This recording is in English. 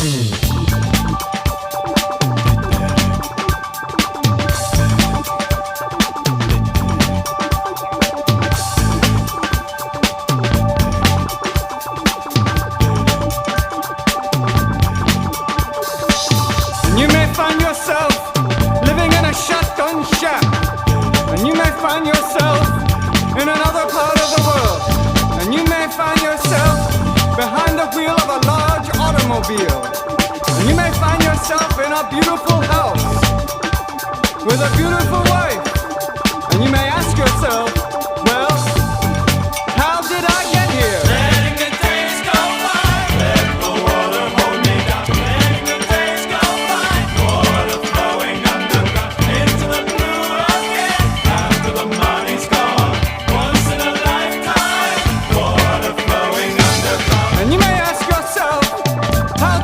You may find yourself living in a shotgun shack, and you may find yourself in another part of the world, and you may find yourself behind the wheel of a large automobile, and you may find yourself in a beautiful house with a beautiful wife, and you may ask yourself,